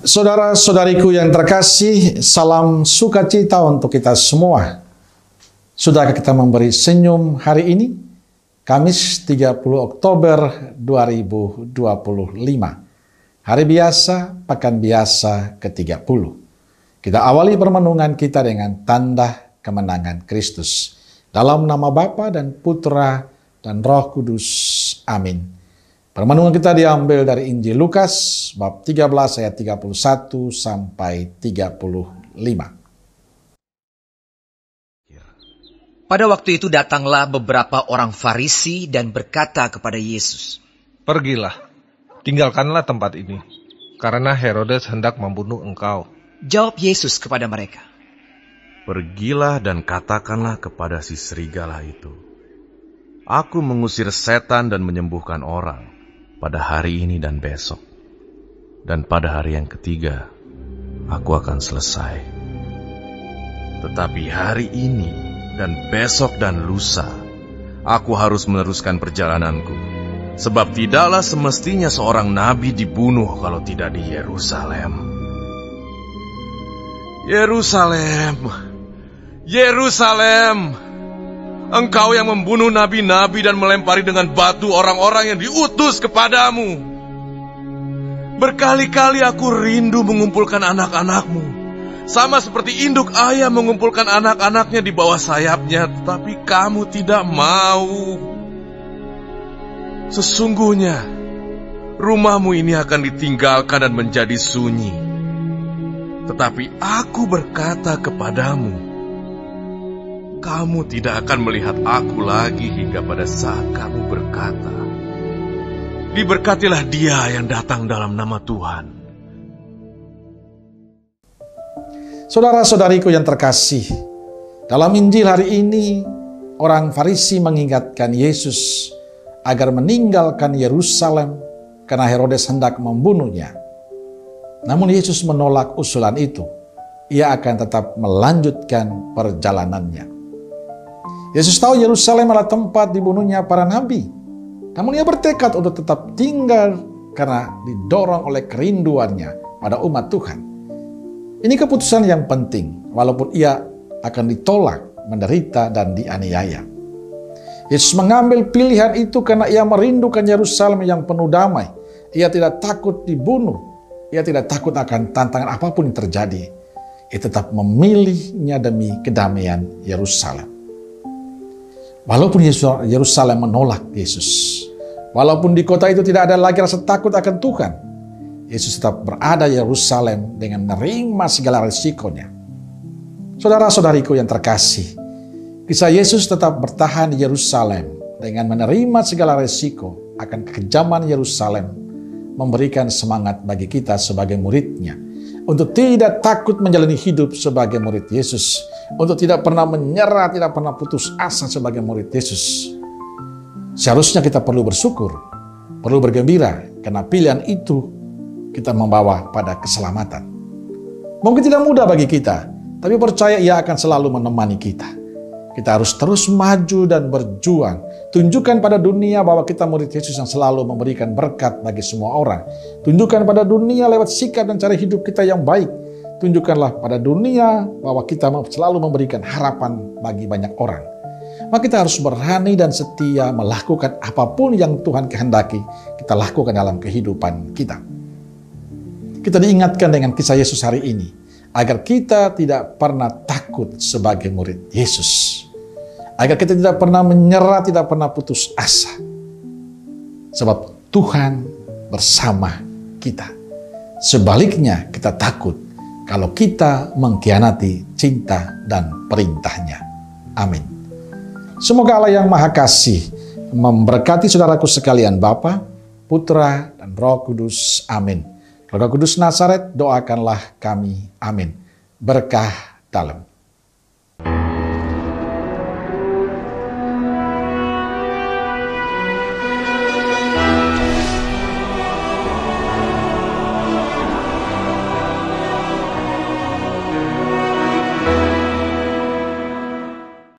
Saudara-saudariku yang terkasih, salam sukacita untuk kita semua. Sudahkah kita memberi senyum hari ini? Kamis 30 Oktober 2025. Hari biasa, pekan biasa ke-30. Kita awali permenungan kita dengan tanda kemenangan Kristus. Dalam nama Bapa dan Putra dan Roh Kudus. Amin. Permenungan kita diambil dari Injil Lukas, bab 13 ayat 31 sampai 35. Pada waktu itu datanglah beberapa orang Farisi dan berkata kepada Yesus, "Pergilah, tinggalkanlah tempat ini, karena Herodes hendak membunuh engkau." Jawab Yesus kepada mereka, "Pergilah dan katakanlah kepada si serigala itu, aku mengusir setan dan menyembuhkan orang pada hari ini dan besok. Dan pada hari yang ketiga, aku akan selesai. Tetapi hari ini dan besok dan lusa, aku harus meneruskan perjalananku. Sebab tidaklah semestinya seorang nabi dibunuh kalau tidak di Yerusalem. Yerusalem, Yerusalem! Engkau yang membunuh nabi-nabi dan melempari dengan batu orang-orang yang diutus kepadamu. Berkali-kali aku rindu mengumpulkan anak-anakmu, sama seperti induk ayam mengumpulkan anak-anaknya di bawah sayapnya, tetapi kamu tidak mau. Sesungguhnya, rumahmu ini akan ditinggalkan dan menjadi sunyi. Tetapi aku berkata kepadamu, kamu tidak akan melihat aku lagi hingga pada saat kamu berkata, diberkatilah dia yang datang dalam nama Tuhan." Saudara-saudariku yang terkasih, dalam Injil hari ini, orang Farisi mengingatkan Yesus agar meninggalkan Yerusalem karena Herodes hendak membunuhnya. Namun Yesus menolak usulan itu. Ia akan tetap melanjutkan perjalanannya. Yesus tahu Yerusalem adalah tempat dibunuhnya para nabi. Namun ia bertekad untuk tetap tinggal karena didorong oleh kerinduannya pada umat Tuhan. Ini keputusan yang penting, walaupun ia akan ditolak, menderita, dan dianiaya. Yesus mengambil pilihan itu karena ia merindukan Yerusalem yang penuh damai. Ia tidak takut dibunuh. Ia tidak takut akan tantangan apapun yang terjadi. Ia tetap memilihnya demi kedamaian Yerusalem. Walaupun Yerusalem menolak Yesus, walaupun di kota itu tidak ada lagi rasa takut akan Tuhan, Yesus tetap berada di Yerusalem dengan menerima segala risikonya. Saudara-saudariku yang terkasih, kisah Yesus tetap bertahan di Yerusalem dengan menerima segala risiko akan kekejaman Yerusalem, memberikan semangat bagi kita sebagai murid-Nya untuk tidak takut menjalani hidup sebagai murid Yesus, untuk tidak pernah menyerah, tidak pernah putus asa sebagai murid Yesus. Seharusnya kita perlu bersyukur, perlu bergembira, karena pilihan itu kita membawa pada keselamatan. Mungkin tidak mudah bagi kita, tapi percaya Ia akan selalu menemani kita. Kita harus terus maju dan berjuang. Tunjukkan pada dunia bahwa kita murid Yesus yang selalu memberikan berkat bagi semua orang. Tunjukkan pada dunia lewat sikap dan cara hidup kita yang baik. Tunjukkanlah pada dunia bahwa kita selalu memberikan harapan bagi banyak orang. Maka kita harus berani dan setia melakukan apapun yang Tuhan kehendaki kita lakukan dalam kehidupan kita. Kita diingatkan dengan kisah Yesus hari ini, agar kita tidak pernah takut sebagai murid Yesus. Agar kita tidak pernah menyerah, tidak pernah putus asa. Sebab Tuhan bersama kita. Sebaliknya kita takut kalau kita mengkhianati cinta dan perintah-Nya. Amin. Semoga Allah yang Maha Kasih memberkati saudaraku sekalian, Bapa, Putra, dan Roh Kudus. Amin. Roh Kudus Nazaret, doakanlah kami. Amin. Berkah dalam.